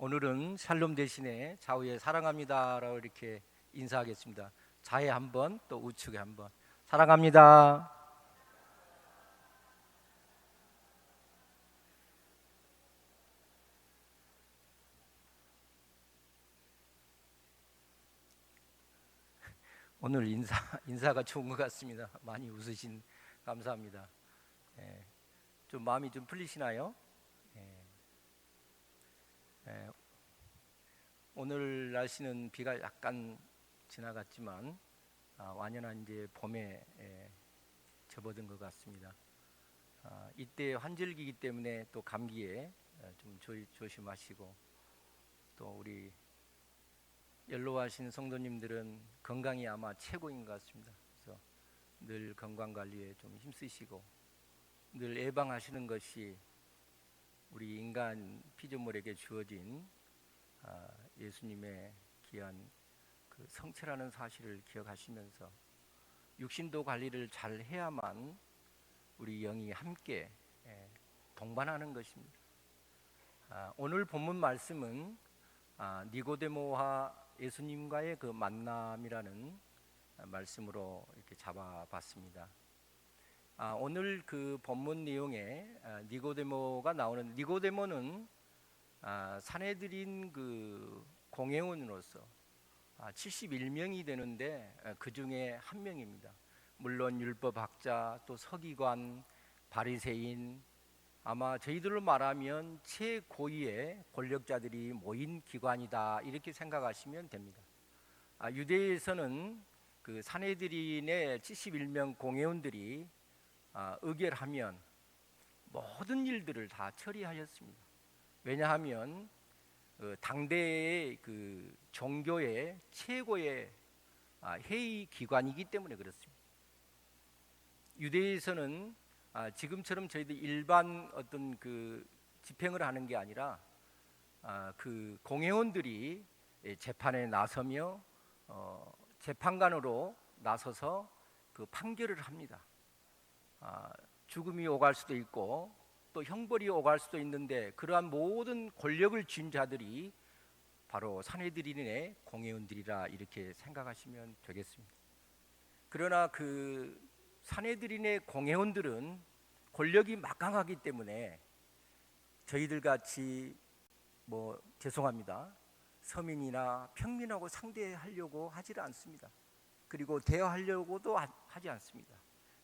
오늘은 샬롬 대신에 좌우에 사랑합니다라고 이렇게 인사하겠습니다. 좌에 한번 또 우측에 한번 사랑합니다. 오늘 인사가 좋은 것 같습니다. 많이 웃으신 감사합니다. 좀 마음이 좀 풀리시나요? 예, 예, 오늘 날씨는 비가 약간 지나갔지만 완연한 이제 봄에 접어든 것 같습니다. 이때 환절기이기 때문에 또 감기에 좀 조심하시고, 또 우리 연로하신 성도님들은 건강이 아마 최고인 것 같습니다. 그래서 늘 건강 관리에 좀 힘쓰시고, 늘 예방하시는 것이 우리 인간 피조물에게 주어진 예수님의 귀한 그 성체라는 사실을 기억하시면서 육신도 관리를 잘 해야만 우리 영이 함께 동반하는 것입니다. 오늘 본문 말씀은 니고데모와 예수님과의 그 만남이라는 말씀으로 이렇게 잡아봤습니다. 오늘 그 본문 내용에 니고데모가 나오는, 니고데모는 산헤드린 그 공회원으로서 71명이 되는데 그 중에 한 명입니다. 물론 율법학자, 또 서기관, 바리새인, 아마 저희들로 말하면 최고위의 권력자들이 모인 기관이다, 이렇게 생각하시면 됩니다. 유대에서는 그 산헤드린의 71명 공회원들이 의결하면 모든 일들을 다 처리하였습니다. 왜냐하면 당대의 그 종교의 최고의 회의 기관이기 때문에 그렇습니다. 유대에서는 지금처럼 저희들 일반 어떤 그 집행을 하는 게 아니라 그 공회원들이 재판에 나서며 재판관으로 나서서 그 판결을 합니다. 죽음이 오갈 수도 있고 또 형벌이 오갈 수도 있는데, 그러한 모든 권력을 쥔 자들이 바로 산헤드린의 공회원들이라 이렇게 생각하시면 되겠습니다. 그러나 그 산헤드린의 공회원들은 권력이 막강하기 때문에 저희들 같이 죄송합니다, 서민이나 평민하고 상대하려고 하지를 않습니다. 그리고 대화하려고도 하지 않습니다.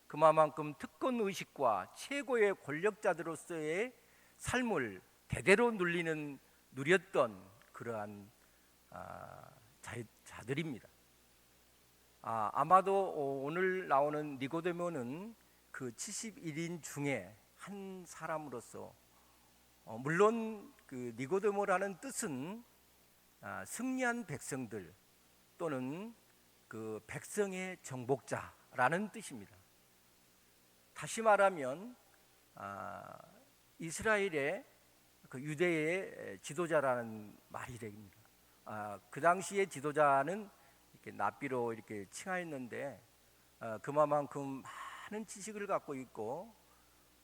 그만큼 특권의식과 최고의 권력자들로서의 삶을 대대로 누렸던 그러한 자들입니다. 아마도 오늘 나오는 니고데모는 그 71인 중에 한 사람으로서, 물론 그 니고데모라는 뜻은 승리한 백성들 또는 그 백성의 정복자라는 뜻입니다. 다시 말하면 이스라엘의 그 유대의 지도자라는 말이 됩니다. 그 당시의 지도자는 이렇게 랍비로 이렇게 칭하였는데 그만큼 많은 지식을 갖고 있고,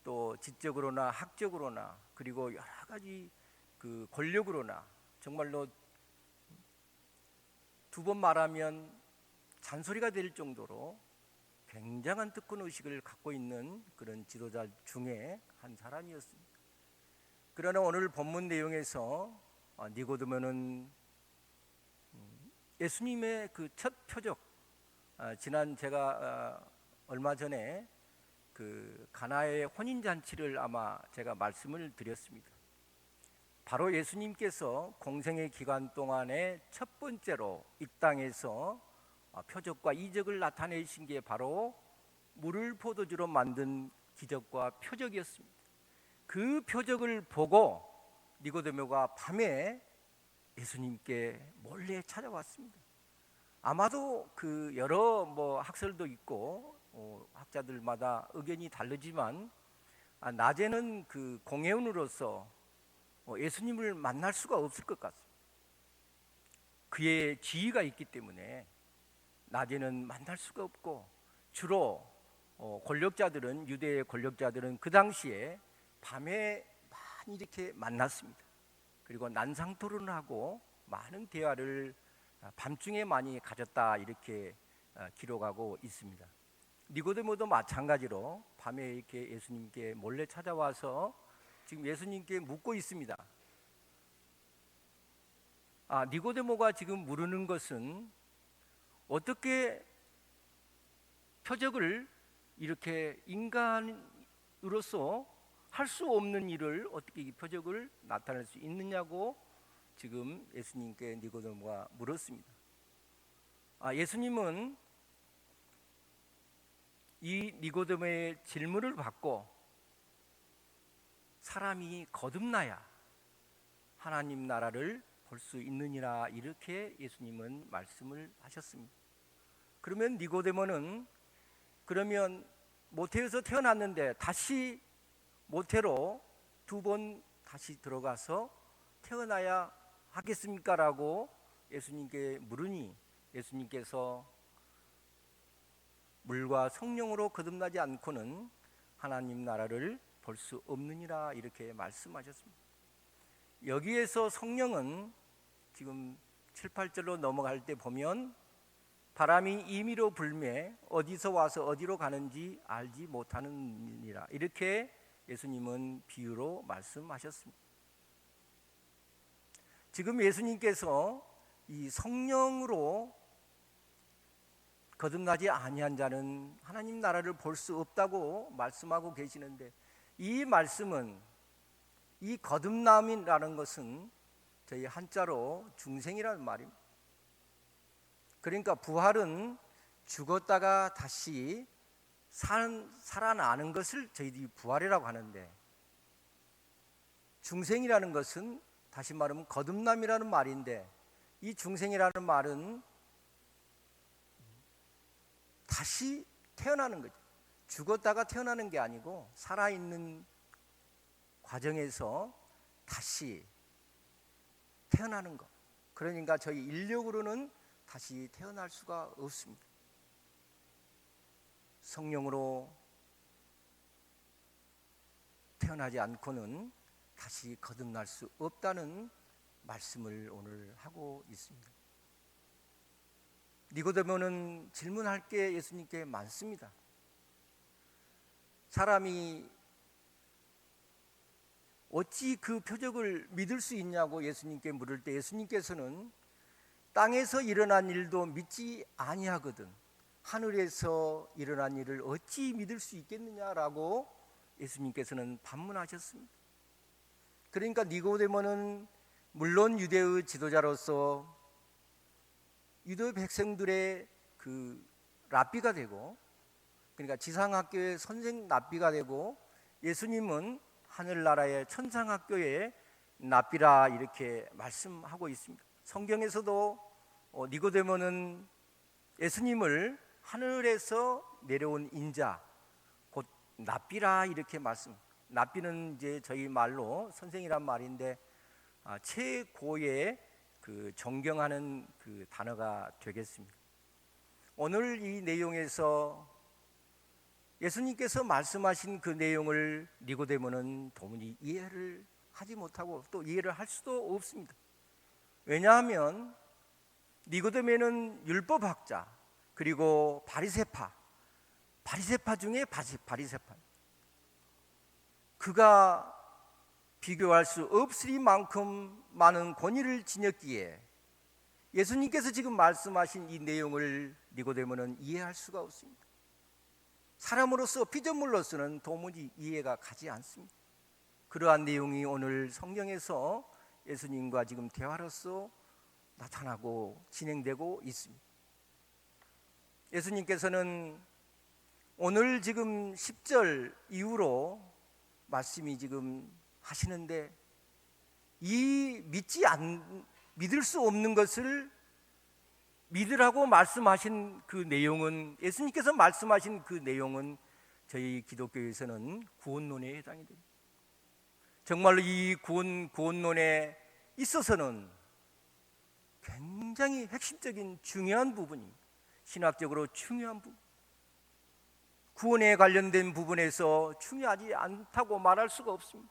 또 지적으로나 학적으로나 그리고 여러 가지 그 권력으로나 정말로 두 번 말하면 잔소리가 될 정도로 굉장한 특권의식을 갖고 있는 그런 지도자 중에 한 사람이었습니다. 그러나 오늘 본문 내용에서 니고데모는 예수님의 그 첫 표적, 지난 제가 얼마 전에 그 가나의 혼인잔치를 아마 제가 말씀을 드렸습니다. 바로 예수님께서 공생의 기간 동안에 첫 번째로 이 땅에서 표적과 이적을 나타내신 게 바로 물을 포도주로 만든 기적과 표적이었습니다. 그 표적을 보고 니고데모가 밤에 예수님께 몰래 찾아왔습니다. 아마도 그 여러 학설도 있고 학자들마다 의견이 다르지만 낮에는 그 공회원으로서 예수님을 만날 수가 없을 것 같습니다. 그의 지위가 있기 때문에 낮에는 만날 수가 없고, 주로 권력자들은, 유대의 권력자들은 그 당시에 밤에 많이 이렇게 만났습니다. 그리고 난상 토론하고 많은 대화를 밤중에 많이 가졌다 이렇게 기록하고 있습니다. 니고데모도 마찬가지로 밤에 이렇게 예수님께 몰래 찾아와서 지금 예수님께 묻고 있습니다. 니고데모가 지금 물으는 것은 어떻게 표적을 이렇게 인간으로서 할 수 없는 일을 어떻게 이 표적을 나타낼 수 있느냐고 지금 예수님께 니고데모가 물었습니다. 예수님은 이 니고데모의 질문을 받고 사람이 거듭나야 하나님 나라를 볼 수 있느니라 이렇게 예수님은 말씀을 하셨습니다. 그러면 니고데모는 그러면 모태에서 태어났는데 다시 모태로 2번 다시 들어가서 태어나야 하겠습니까? 라고 예수님께 물으니 예수님께서 물과 성령으로 거듭나지 않고는 하나님 나라를 볼 수 없느니라 이렇게 말씀하셨습니다. 여기에서 성령은 지금 7, 8절로 넘어갈 때 보면 바람이 임의로 불매 어디서 와서 어디로 가는지 알지 못하느니라 이렇게 예수님은 비유로 말씀하셨습니다. 지금 예수님께서 이 성령으로 거듭나지 아니한 자는 하나님 나라를 볼 수 없다고 말씀하고 계시는데, 이 말씀은 이 거듭남이라는 것은 저희 한자로 중생이라는 말입니다. 그러니까 부활은 죽었다가 다시 살아나는 것을 저희들이 부활이라고 하는데, 중생이라는 것은 다시 말하면 거듭남이라는 말인데, 이 중생이라는 말은 다시 태어나는 거죠. 죽었다가 태어나는 게 아니고 살아있는 과정에서 다시 태어나는 것. 그러니까 저희 인력으로는 다시 태어날 수가 없습니다. 성령으로 태어나지 않고는 다시 거듭날 수 없다는 말씀을 오늘 하고 있습니다. 니고데모는 질문할 게 예수님께 많습니다. 사람이 어찌 그 표적을 믿을 수 있냐고 예수님께 물을 때 예수님께서는 땅에서 일어난 일도 믿지 아니하거든 하늘에서 일어난 일을 어찌 믿을 수 있겠느냐라고 예수님께서는 반문하셨습니다. 그러니까 니고데모는 물론 유대의 지도자로서 유대 백성들의 그 랍비가 되고, 그러니까 지상학교의 선생 랍비가 되고, 예수님은 하늘나라의 천상학교의 랍비라 이렇게 말씀하고 있습니다. 성경에서도 니고데모는 예수님을 하늘에서 내려온 인자 곧 랍비라 이렇게 말씀. 랍비는 이제 저희 말로 선생이란 말인데 최고의 그 존경하는 그 단어가 되겠습니다. 오늘 이 내용에서 예수님께서 말씀하신 그 내용을 니고데모는 도무지 이해를 하지 못하고 또 이해를 할 수도 없습니다. 왜냐하면 니고데모는 율법학자 그리고 바리새파 중에 바리새파, 그가 비교할 수 없으리만큼 많은 권위를 지녔기에 예수님께서 지금 말씀하신 이 내용을 니고데모는 이해할 수가 없습니다. 사람으로서 피조물로서는 도무지 이해가 가지 않습니다. 그러한 내용이 오늘 성경에서 예수님과 지금 대화로서 나타나고 진행되고 있습니다. 예수님께서는 오늘 지금 10절 이후로 말씀이 지금 하시는데, 이 믿을 수 없는 것을 믿으라고 말씀하신 그 내용은, 예수님께서 말씀하신 그 내용은 저희 기독교에서는 구원론에 해당이 됩니다. 정말로 이 구원론에 있어서는 굉장히 핵심적인 중요한 부분입니다. 신학적으로 중요한 부분, 구원에 관련된 부분에서 중요하지 않다고 말할 수가 없습니다.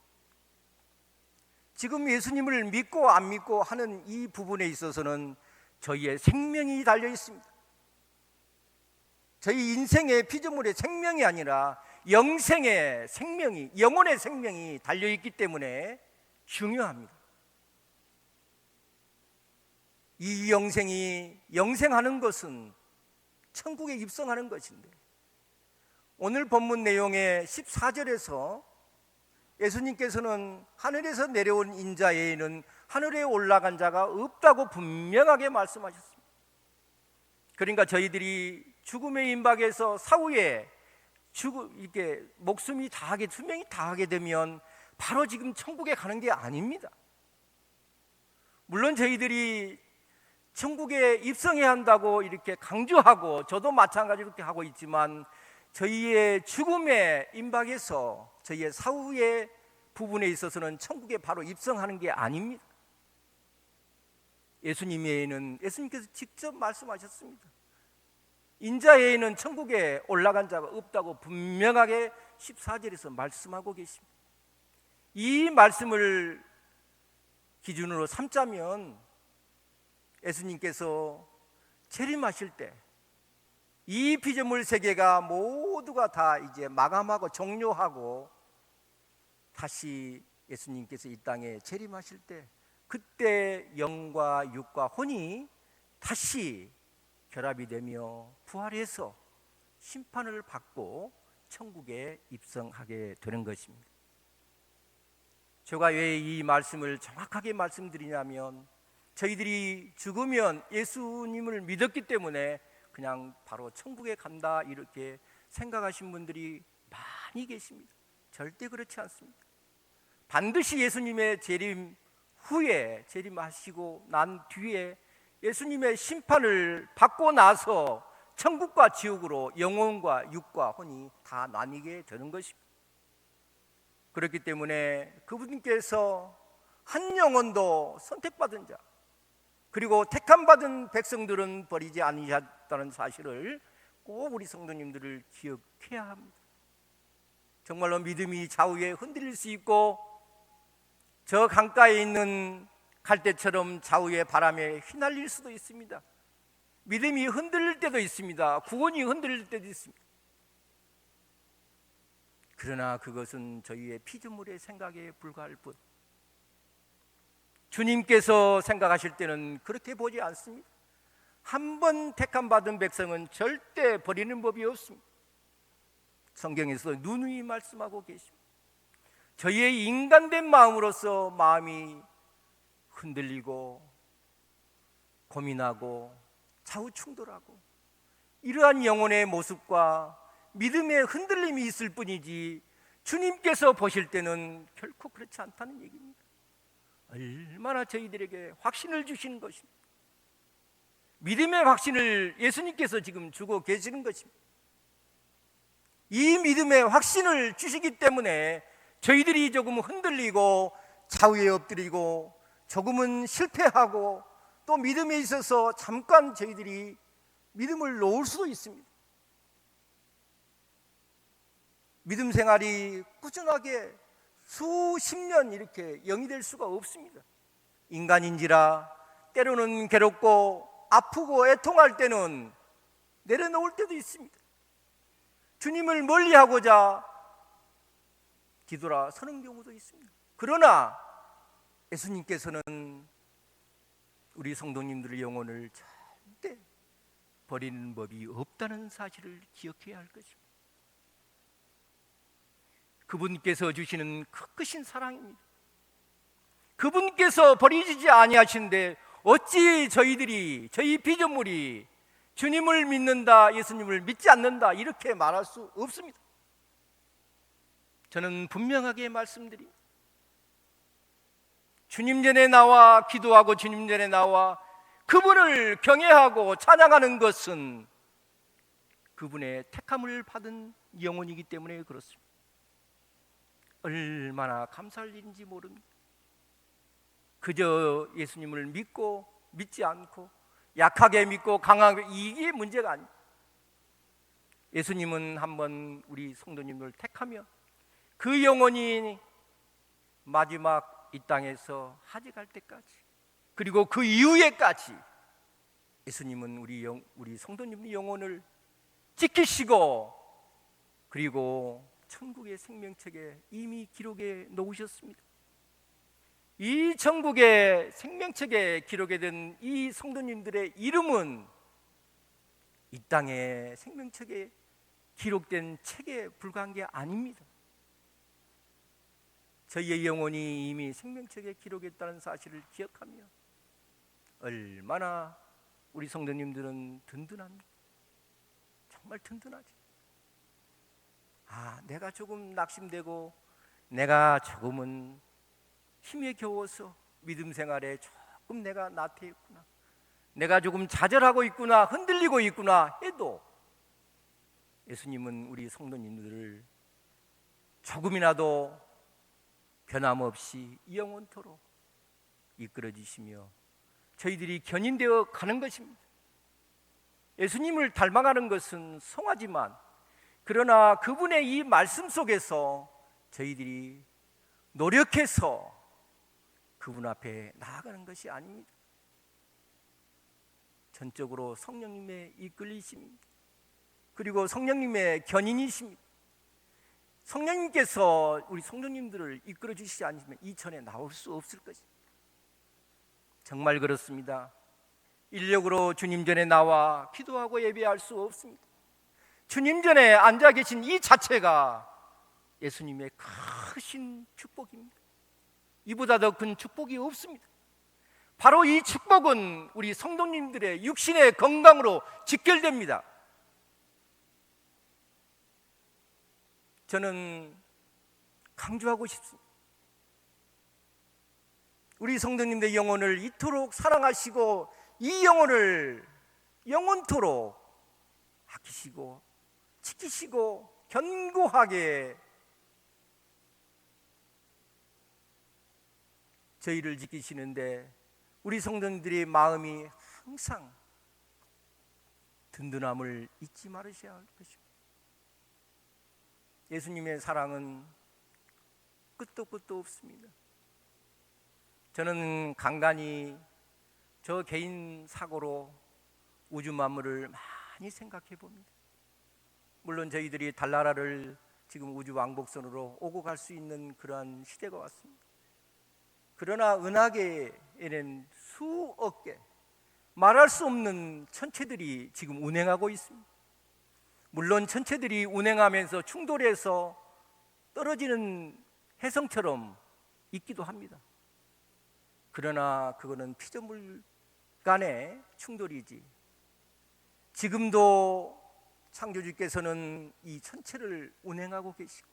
지금 예수님을 믿고 안 믿고 하는 이 부분에 있어서는 저희의 생명이 달려 있습니다. 저희 인생의 피조물의 생명이 아니라 영생의 생명이, 영혼의 생명이 달려 있기 때문에 중요합니다. 이 영생이 영생하는 것은 천국에 입성하는 것인데, 오늘 본문 내용의 14절에서 예수님께서는 하늘에서 내려온 인자 외에는 하늘에 올라간 자가 없다고 분명하게 말씀하셨습니다. 그러니까 저희들이 죽음의 임박에서 사후에 이렇게 목숨이 다하게, 수명이 다하게 되면 바로 지금 천국에 가는 게 아닙니다. 물론 저희들이 천국에 입성해야 한다고 이렇게 강조하고, 저도 마찬가지로 이렇게 하고 있지만, 저희의 죽음의 임박에서 저희의 사후의 부분에 있어서는 천국에 바로 입성하는 게 아닙니다. 예수님께서 직접 말씀하셨습니다. 인자 외에는 천국에 올라간 자가 없다고 분명하게 14절에서 말씀하고 계십니다. 이 말씀을 기준으로 삼자면 예수님께서 재림하실 때 이 피조물 세계가 모두가 다 이제 마감하고 종료하고 다시 예수님께서 이 땅에 재림하실 때, 그때 영과 육과 혼이 다시 결합이 되며 부활해서 심판을 받고 천국에 입성하게 되는 것입니다. 제가 왜 이 말씀을 정확하게 말씀드리냐면, 저희들이 죽으면 예수님을 믿었기 때문에 그냥 바로 천국에 간다 이렇게 생각하신 분들이 많이 계십니다. 절대 그렇지 않습니다. 반드시 예수님의 재림 후에, 재림하시고 난 뒤에 예수님의 심판을 받고 나서 천국과 지옥으로 영혼과 육과 혼이 다 나뉘게 되는 것입니다. 그렇기 때문에 그분께서 한 영혼도 선택받은 자, 그리고 택함받은 백성들은 버리지 아니하셨다는 사실을 꼭 우리 성도님들을 기억해야 합니다. 정말로 믿음이 좌우에 흔들릴 수 있고, 저 강가에 있는 갈대처럼 좌우의 바람에 휘날릴 수도 있습니다. 믿음이 흔들릴 때도 있습니다. 구원이 흔들릴 때도 있습니다. 그러나 그것은 저희의 피조물의 생각에 불과할 뿐, 주님께서 생각하실 때는 그렇게 보지 않습니다. 한 번 택함받은 백성은 절대 버리는 법이 없습니다. 성경에서 누누이 말씀하고 계십니다. 저희의 인간된 마음으로서 마음이 흔들리고 고민하고 좌우충돌하고, 이러한 영혼의 모습과 믿음의 흔들림이 있을 뿐이지, 주님께서 보실 때는 결코 그렇지 않다는 얘기입니다. 얼마나 저희들에게 확신을 주시는 것입니다. 믿음의 확신을 예수님께서 지금 주고 계시는 것입니다. 이 믿음의 확신을 주시기 때문에 저희들이 조금 흔들리고 좌우에 엎드리고 조금은 실패하고 또 믿음에 있어서 잠깐 저희들이 믿음을 놓을 수도 있습니다. 믿음 생활이 꾸준하게 수십 년 이렇게 영이 될 수가 없습니다. 인간인지라 때로는 괴롭고 아프고 애통할 때는 내려놓을 때도 있습니다. 주님을 멀리하고자 뒤돌아 서는 경우도 있습니다. 그러나 예수님께서는 우리 성도님들의 영혼을 절대 버리는 법이 없다는 사실을 기억해야 할 것입니다. 그분께서 주시는 크신 사랑입니다. 그분께서 버리지 아니하신데 어찌 저희 피조물이 주님을 믿는다, 예수님을 믿지 않는다 이렇게 말할 수 없습니다. 저는 분명하게 말씀드립니다. 주님 전에 나와 기도하고 주님 전에 나와 그분을 경외하고 찬양하는 것은 그분의 택함을 받은 영혼이기 때문에 그렇습니다. 얼마나 감사할 일인지 모릅니다. 그저 예수님을 믿고 믿지 않고 약하게 믿고 강하게, 이게 문제가 아닙니다. 예수님은 한번 우리 성도님을 택하면 그 영혼이 마지막 이 땅에서 하직할 때까지, 그리고 그 이후에까지 예수님은 우리 성도님의 영혼을 지키시고, 그리고 천국의 생명책에 이미 기록해 놓으셨습니다. 이 천국의 생명책에 기록이 된 이 성도님들의 이름은 이 땅의 생명책에 기록된 책에 불과한 게 아닙니다. 저희의 영혼이 이미 생명책에 기록했다는 사실을 기억하며 얼마나 우리 성도님들은 든든합니다. 정말 든든하죠. 내가 조금 낙심되고 내가 조금은 힘에 겨워서 믿음 생활에 조금 내가 나태해 있구나, 내가 조금 좌절하고 있구나, 흔들리고 있구나 해도 예수님은 우리 성도님들을 조금이라도 변함없이 영원토록 이끌어 주시며 저희들이 견인되어 가는 것입니다. 예수님을 닮아가는 것은 성화지만, 그러나 그분의 이 말씀 속에서 저희들이 노력해서 그분 앞에 나아가는 것이 아닙니다. 전적으로 성령님의 이끌리심입니다. 그리고 성령님의 견인이십니다. 성령님께서 우리 성도님들을 이끌어 주시지 않으시면 이 천에 나올 수 없을 것입니다. 정말 그렇습니다. 인력으로 주님 전에 나와 기도하고 예배할 수 없습니다. 주님 전에 앉아 계신 이 자체가 예수님의 크신 축복입니다. 이보다 더 큰 축복이 없습니다. 바로 이 축복은 우리 성도님들의 육신의 건강으로 직결됩니다. 저는 강조하고 싶습니다. 우리 성도님들의 영혼을 이토록 사랑하시고 이 영혼을 영원토록 아끼시고 지키시고 견고하게 저희를 지키시는데 우리 성도님들의 마음이 항상 든든함을 잊지 말으셔야 할 것입니다. 예수님의 사랑은 끝도 끝도 없습니다. 저는 간간히 저 개인 사고로 우주 만물을 많이 생각해 봅니다. 물론 저희들이 달나라를 지금 우주 왕복선으로 오고 갈 수 있는 그러한 시대가 왔습니다. 그러나 은하계에는 수억 개 말할 수 없는 천체들이 지금 운행하고 있습니다. 물론 천체들이 운행하면서 충돌해서 떨어지는 혜성처럼 있기도 합니다. 그러나 그거는 피조물 간의 충돌이지, 지금도 창조주께서는 이 천체를 운행하고 계시고,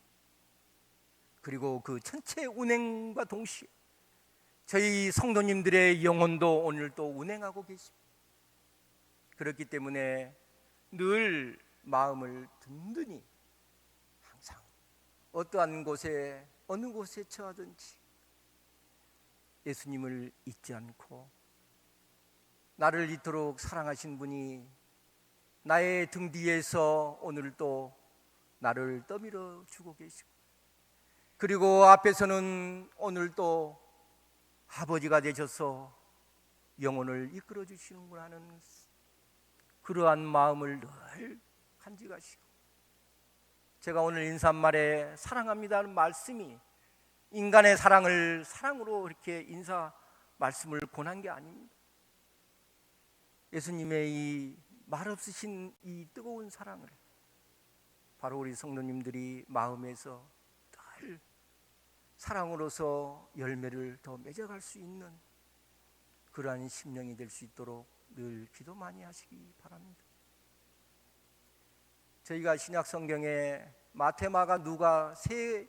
그리고 그 천체 운행과 동시에 저희 성도님들의 영혼도 오늘 또 운행하고 계십니다. 그렇기 때문에 늘 마음을 든든히 항상 어떠한 곳에 어느 곳에 처하든지 예수님을 잊지 않고, 나를 이토록 사랑하신 분이 나의 등 뒤에서 오늘 또 나를 떠밀어 주고 계시고, 그리고 앞에서는 오늘 또 아버지가 되셔서 영혼을 이끌어 주시는구나 하는 그러한 마음을 늘 간직하시고, 제가 오늘 인사말에 사랑합니다는 말씀이 인간의 사랑을 사랑으로 이렇게 인사 말씀을 권한 게 아닙니다. 예수님의 이 말없으신 이 뜨거운 사랑을 바로 우리 성도님들이 마음에서 늘 사랑으로서 열매를 더 맺어갈 수 있는 그러한 심령이 될 수 있도록 늘 기도 많이 하시기 바랍니다. 저희가 신약 성경에 마태, 마가, 누가 세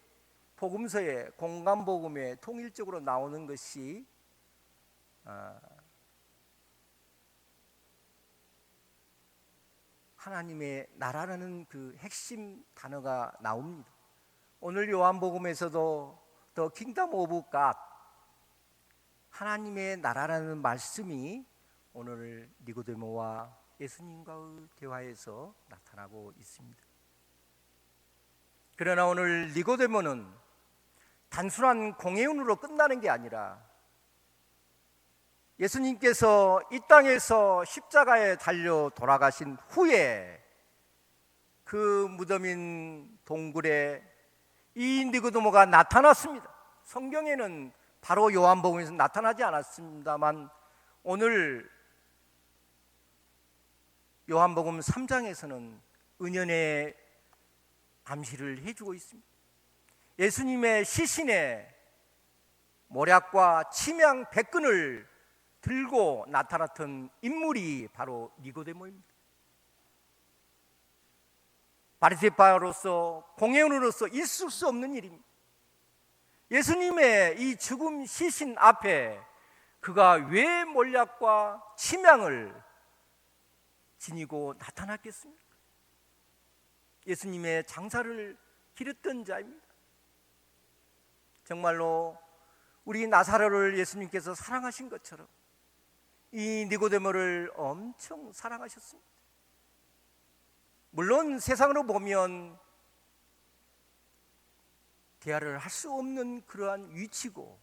복음서에 공간복음에 통일적으로 나오는 것이 하나님의 나라라는 그 핵심 단어가 나옵니다. 오늘 요한복음에서도 The Kingdom of God, 하나님의 나라라는 말씀이 오늘 니고데모와 예수님과의 대화에서 나타나고 있습니다. 그러나 오늘 니고데모는 단순한 공예운으로 끝나는 게 아니라 예수님께서 이 땅에서 십자가에 달려 돌아가신 후에 그 무덤인 동굴에 이 니고데모가 나타났습니다. 성경에는 바로 요한복음에서 나타나지 않았습니다만 오늘 요한복음 3장에서는 은연의 암시를 해주고 있습니다. 예수님의 시신에 모략과 침향 백근을 들고 나타났던 인물이 바로 니고데모입니다. 바리새파로서 공예원으로서 있을 수 없는 일입니다. 예수님의 이 죽음 시신 앞에 그가 왜 몰약과 침향을 지니고 나타났겠습니까? 예수님의 장사를 기렸던 자입니다. 정말로 우리 나사로를 예수님께서 사랑하신 것처럼 이 니고데모를 엄청 사랑하셨습니다. 물론 세상으로 보면 대화를 할 수 없는 그러한 위치고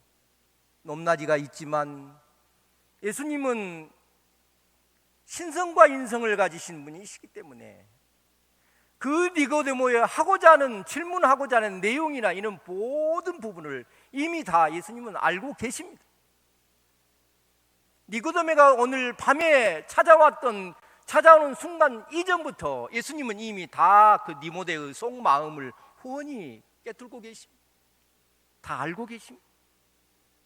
높낮이가 있지만 예수님은 신성과 인성을 가지신 분이시기 때문에 그 니고데모의 하고자 하는 질문하고자 하는 내용이나 이런 모든 부분을 이미 다 예수님은 알고 계십니다. 니고데모가 오늘 밤에 찾아오는 순간 이전부터 예수님은 이미 다 그 니고데모의 속마음을 훤히 깨뚫고 계십니다. 다 알고 계십니다.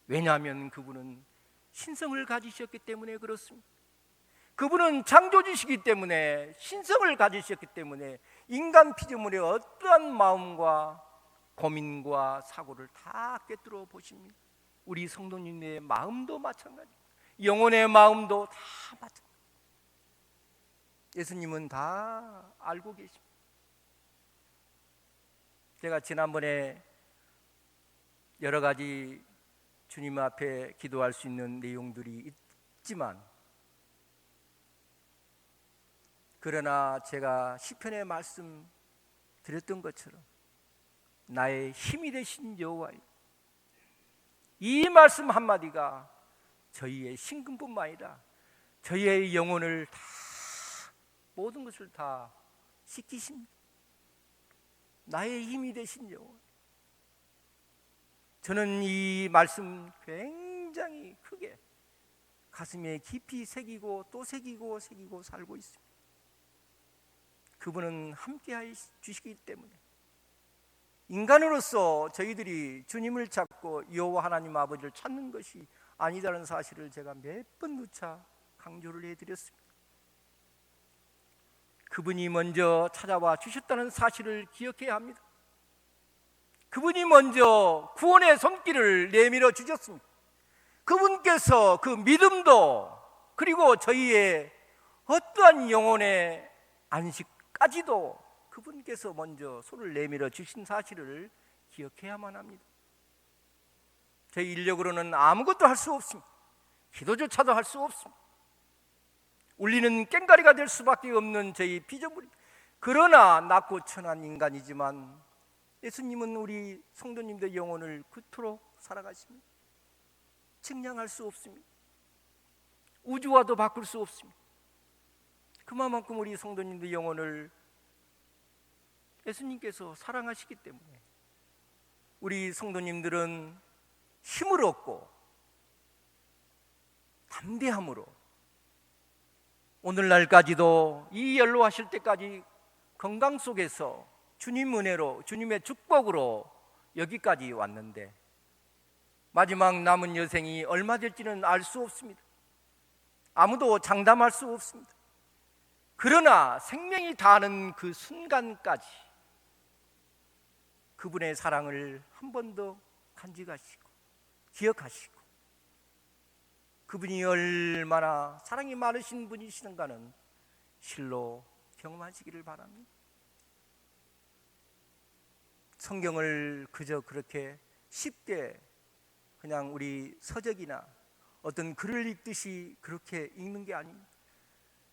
왜냐하면 그분은 신성을 가지셨기 때문에 그렇습니다. 그분은 창조주시기 때문에 신성을 가지셨기 때문에 인간 피조물의 어떠한 마음과 고민과 사고를 다 꿰뚫어 보십니다. 우리 성도님의 마음도 마찬가지입니다. 영혼의 마음도 다 마찬가지입니다. 예수님은 다 알고 계십니다. 제가 지난번에 여러 가지 주님 앞에 기도할 수 있는 내용들이 있지만 그러나 제가 시편에 말씀 드렸던 것처럼 나의 힘이 되신 여호와여, 이 말씀 한마디가 저희의 신금뿐만 아니라 저희의 영혼을 다 모든 것을 다 씻기십니다. 나의 힘이 되신 여호와. 저는 이 말씀 굉장히 크게 가슴에 깊이 새기고 또 새기고 살고 있습니다. 그분은 함께하여 주시기 때문에 인간으로서 저희들이 주님을 찾고 여호와 하나님 아버지를 찾는 것이 아니다는 사실을 제가 몇 번 누차 강조를 해드렸습니다. 그분이 먼저 찾아와 주셨다는 사실을 기억해야 합니다. 그분이 먼저 구원의 손길을 내밀어 주셨습니다. 그분께서 그 믿음도 그리고 저희의 어떠한 영혼의 안식까지도 그분께서 먼저 손을 내밀어 주신 사실을 기억해야만 합니다. 저희 인력으로는 아무것도 할 수 없습니다. 기도조차도 할 수 없습니다. 울리는 꽹가리가 될 수밖에 없는 저희 피조물이, 그러나 낮고 천한 인간이지만 예수님은 우리 성도님들의 영혼을 그토록 살아가십니다. 측량할 수 없습니다. 우주와도 바꿀 수 없습니다. 그만큼 우리 성도님들의 영혼을 예수님께서 사랑하시기 때문에 우리 성도님들은 힘을 얻고 담대함으로 오늘날까지도 이 연로하실 때까지 건강 속에서 주님 은혜로 주님의 축복으로 여기까지 왔는데 마지막 남은 여생이 얼마 될지는 알 수 없습니다. 아무도 장담할 수 없습니다. 그러나 생명이 다하는 그 순간까지 그분의 사랑을 한 번 더 간직하시고 기억하시고 그분이 얼마나 사랑이 많으신 분이시는가는 실로 경험하시기를 바랍니다. 성경을 그저 그렇게 쉽게 그냥 우리 서적이나 어떤 글을 읽듯이 그렇게 읽는 게 아닙니다.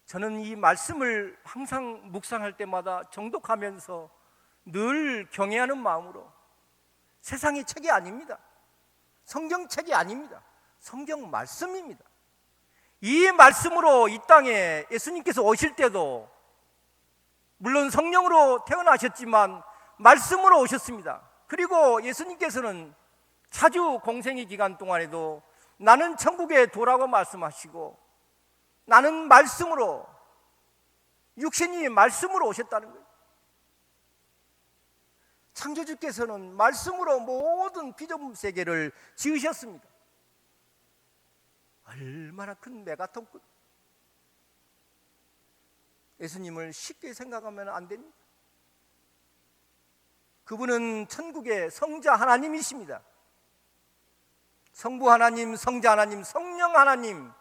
저는 이 말씀을 항상 묵상할 때마다 정독하면서 늘 경외하는 마음으로 세상의 책이 아닙니다. 성경책이 아닙니다. 성경 말씀입니다. 이 말씀으로 이 땅에 예수님께서 오실 때도 물론 성령으로 태어나셨지만 말씀으로 오셨습니다. 그리고 예수님께서는 차주 공생의 기간 동안에도 나는 천국에 도라고 말씀하시고 나는 말씀으로, 육신이 말씀으로 오셨다는 거예요. 창조주께서는 말씀으로 모든 피조물 세계를 지으셨습니다. 얼마나 큰 메가톤급. 예수님을 쉽게 생각하면 안 됩니다. 그분은 천국의 성자 하나님이십니다. 성부 하나님, 성자 하나님, 성령 하나님,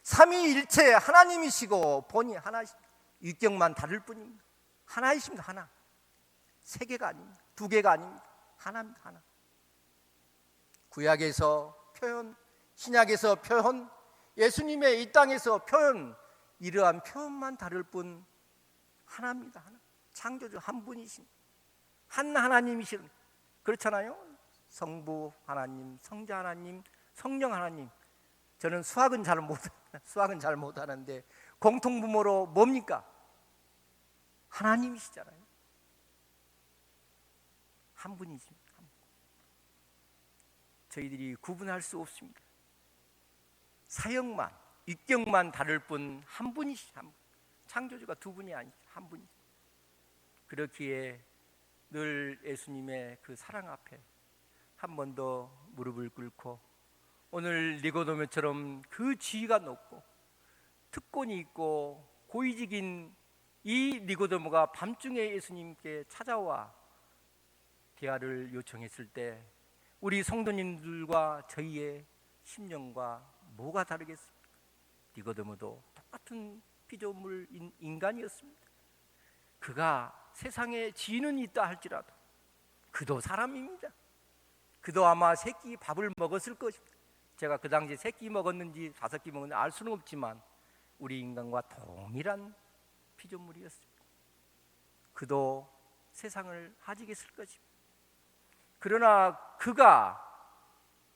삼위일체 하나님이시고 본이 하나이십니다. 유격만 다를 뿐입니다. 하나이십니다. 하나. 세 개가 아닙니다. 두 개가 아닙니다. 하나입니다. 하나. 구약에서 표현, 신약에서 표현, 예수님의 이 땅에서 표현, 이러한 표현만 다를 뿐 하나입니다. 하나. 창조주 한 분이십니다. 한 하나님이신, 그렇잖아요. 성부 하나님, 성자 하나님, 성령 하나님. 저는 수학은 잘 못하는데 공통부모로 뭡니까? 하나님이시잖아요. 한 분이십니다. 한 분. 저희들이 구분할 수 없습니다. 사역만, 육격만 다를 뿐 한 분이시죠. 한 분. 창조주가 두 분이 아니죠. 한 분이죠. 그렇기에 늘 예수님의 그 사랑 앞에 한 번 더 무릎을 꿇고 오늘 니고데모처럼 그 지위가 높고 특권이 있고 고위직인 이 니고데모가 밤중에 예수님께 찾아와 대화를 요청했을 때 우리 성도님들과 저희의 심령과 뭐가 다르겠습니까? 니고데모도 똑같은 피조물 인간이었습니다. 그가 세상에 지위는 있다 할지라도 그도 사람입니다. 그도 아마 세 끼 밥을 먹었을 것입니다. 제가 그 당시에 세 끼 먹었는지 다섯 끼 먹었는지 알 수는 없지만 우리 인간과 동일한 피조물이었습니다. 그도 세상을 하직했을 것입니다. 그러나 그가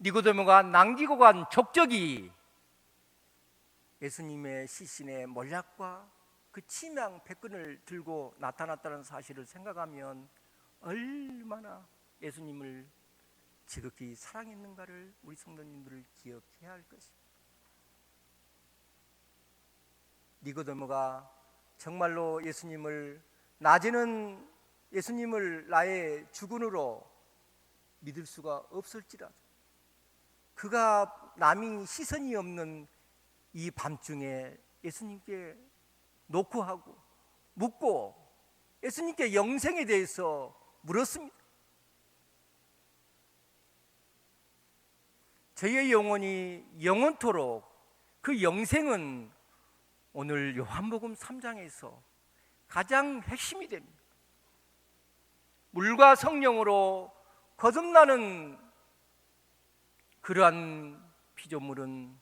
니고데모가 남기고 간 족적이 예수님의 시신의 몰약과 그 치명 백근을 들고 나타났다는 사실을 생각하면 얼마나 예수님을 지극히 사랑했는가를 우리 성도님들을 기억해야 할 것입니다. 니고데모가 정말로 예수님을 낮에는 예수님을 나의 주군으로 믿을 수가 없을지라도 그가 남이 시선이 없는 이 밤중에 예수님께 노크하고 묻고 예수님께 영생에 대해서 물었습니다. 저희의 영혼이 영원토록 그 영생은 오늘 요한복음 3장에서 가장 핵심이 됩니다. 물과 성령으로 거듭나는 그러한 피조물은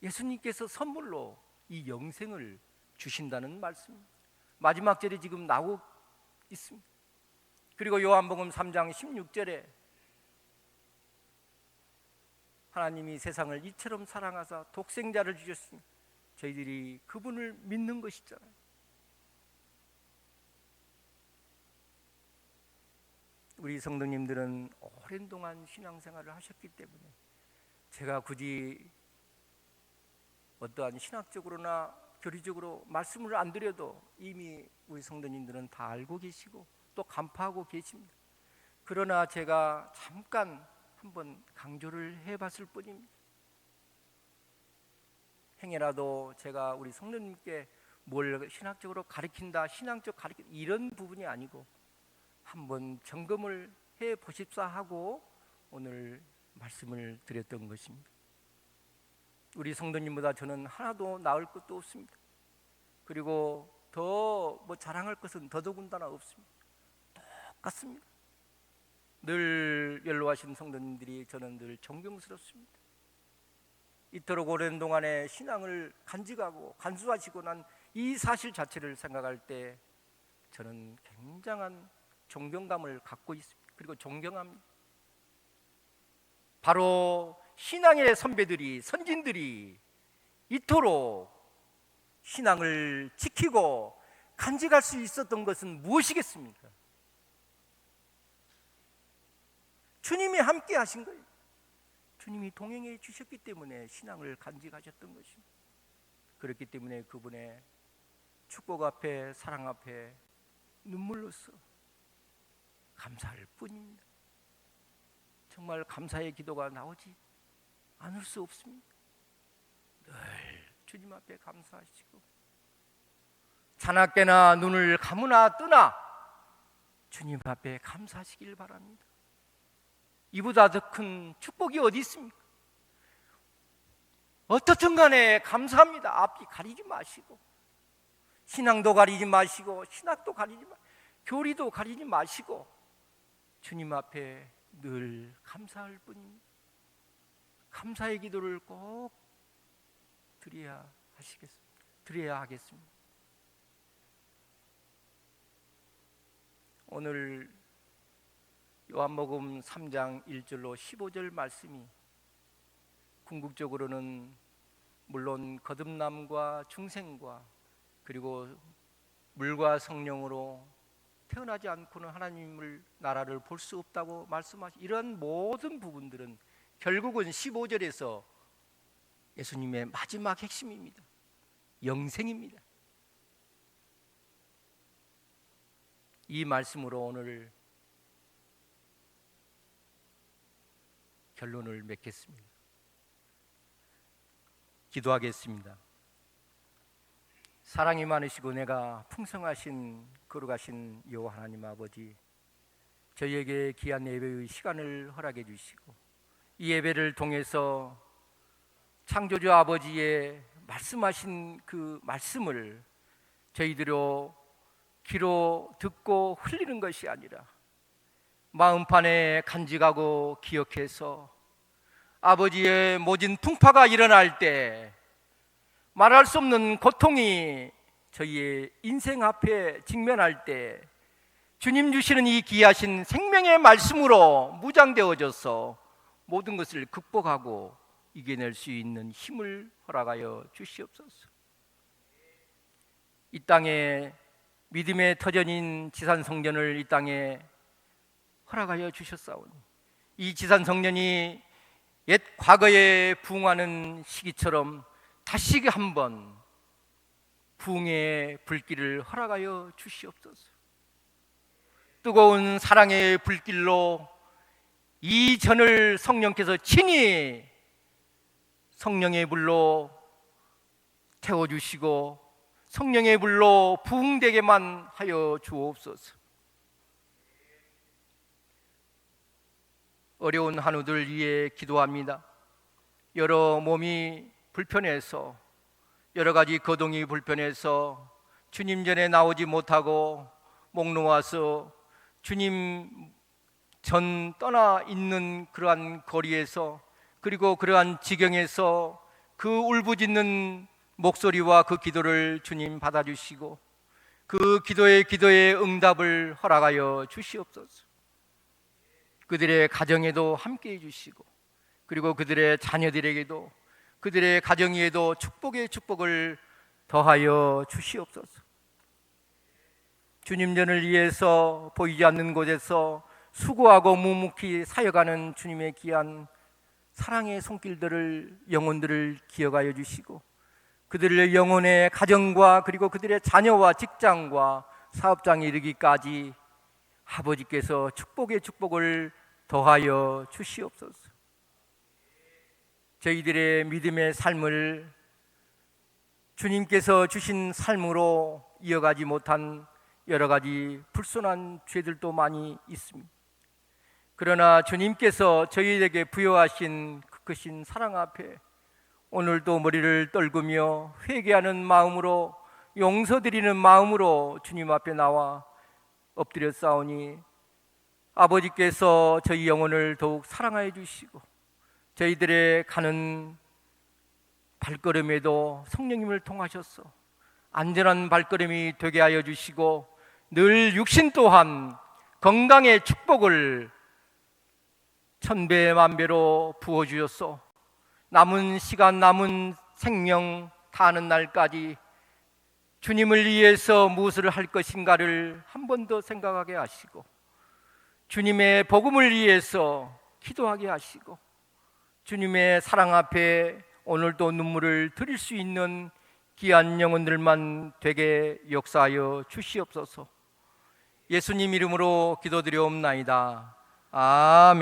예수님께서 선물로 이 영생을 주신다는 말씀입니다. 마지막 절에 지금 나오고 있습니다. 그리고 요한복음 3장 16절에 하나님이 세상을 이처럼 사랑하사 독생자를 주셨으니 저희들이 그분을 믿는 것이잖아요. 우리 성도님들은 오랜 동안 신앙생활을 하셨기 때문에 제가 굳이 어떠한 신학적으로나 교리적으로 말씀을 안 드려도 이미 우리 성도님들은 다 알고 계시고 또 간파하고 계십니다. 그러나 제가 잠깐 한번 강조를 해봤을 뿐입니다. 행여라도 제가 우리 성도님께 뭘 신학적으로 가르친다, 신앙적 가르친다 이런 부분이 아니고 한번 점검을 해보십사 하고 오늘 말씀을 드렸던 것입니다. 우리 성도님보다 저는 하나도 나을 것도 없습니다. 그리고 더 자랑할 것은 더더군다나 없습니다. 똑같습니다. 늘 연로하신 성도님들이 저는 늘 존경스럽습니다. 이토록 오랜 동안의 신앙을 간직하고 간수하시고 난 이 사실 자체를 생각할 때 저는 굉장한 존경감을 갖고 있습니다. 그리고 존경합니다. 바로 신앙의 선배들이, 선진들이 이토록 신앙을 지키고 간직할 수 있었던 것은 무엇이겠습니까? 주님이 함께 하신 거예요. 주님이 동행해 주셨기 때문에 신앙을 간직하셨던 것입니다. 그렇기 때문에 그분의 축복 앞에, 사랑 앞에 눈물로써 감사할 뿐입니다. 정말 감사의 기도가 나오지 않을 수 없습니다. 늘 주님 앞에 감사하시고, 자나깨나 눈을 감으나 뜨나 주님 앞에 감사하시길 바랍니다. 이보다 더 큰 축복이 어디 있습니까? 어떻든 간에 감사합니다. 앞이 가리지 마시고, 신앙도 가리지 마시고, 신학도 가리지 마시고, 교리도 가리지 마시고 주님 앞에 늘 감사할 뿐입니다. 감사의 기도를 꼭 드려야 하겠습니다. 오늘 요한복음 3장 1절로 15절 말씀이 궁극적으로는 물론 거듭남과 중생과 그리고 물과 성령으로 태어나지 않고는 하나님을 나라를 볼 수 없다고 말씀하신 이런 모든 부분들은 결국은 15절에서 예수님의 마지막 핵심입니다. 영생입니다. 이 말씀으로 오늘 결론을 맺겠습니다. 기도하겠습니다. 사랑이 많으시고 내가 풍성하신 거룩하신 여호와 하나님 아버지, 저희에게 귀한 예배의 시간을 허락해 주시고 이 예배를 통해서 창조주 아버지의 말씀하신 그 말씀을 저희들로 귀로 듣고 흘리는 것이 아니라 마음판에 간직하고 기억해서 아버지의 모진 풍파가 일어날 때 말할 수 없는 고통이 저희의 인생 앞에 직면할 때 주님 주시는 이 귀하신 생명의 말씀으로 무장되어져서 모든 것을 극복하고 이겨낼 수 있는 힘을 허락하여 주시옵소서. 이 땅에 믿음의 터전인 지산성전을 이 땅에 허락하여 주셨사오니 이 지산성전이 옛 과거에 부흥하는 시기처럼 다시 한번 부흥의 불길을 허락하여 주시옵소서. 뜨거운 사랑의 불길로 이 전을 성령께서 친히 성령의 불로 태워주시고 성령의 불로 부흥되게만 하여 주옵소서. 어려운 한우들 위해 기도합니다. 여러 몸이 불편해서, 여러 가지 거동이 불편해서 주님 전에 나오지 못하고 목 놓아서 주님 전 떠나 있는 그러한 거리에서, 그리고 그러한 지경에서 그 울부짖는 목소리와 그 기도를 주님 받아주시고 그 기도의 응답을 허락하여 주시옵소서. 그들의 가정에도 함께해 주시고 그리고 그들의 자녀들에게도 그들의 가정 위에도 축복의 축복을 더하여 주시옵소서. 주님 전을 위해서 보이지 않는 곳에서 수고하고 묵묵히 사역하는 주님의 귀한 사랑의 손길들을, 영혼들을 기억하여 주시고 그들의 영혼의 가정과 그리고 그들의 자녀와 직장과 사업장에 이르기까지 아버지께서 축복의 축복을 더하여 주시옵소서. 저희들의 믿음의 삶을 주님께서 주신 삶으로 이어가지 못한 여러 가지 불순한 죄들도 많이 있습니다. 그러나 주님께서 저희에게 부여하신 그 크신 사랑 앞에 오늘도 머리를 떨구며 회개하는 마음으로, 용서드리는 마음으로 주님 앞에 나와 엎드려 싸우니 아버지께서 저희 영혼을 더욱 사랑하여 주시고 저희들의 가는 발걸음에도 성령님을 통하셔서 안전한 발걸음이 되게 하여 주시고 늘 육신 또한 건강의 축복을 천배 만배로 부어주셨소. 남은 시간 남은 생명 다하는 날까지 주님을 위해서 무엇을 할 것인가를 한 번 더 생각하게 하시고 주님의 복음을 위해서 기도하게 하시고 주님의 사랑 앞에 오늘도 눈물을 드릴 수 있는 귀한 영혼들만 되게 역사하여 주시옵소서. 예수님 이름으로 기도드리옵나이다. 아멘.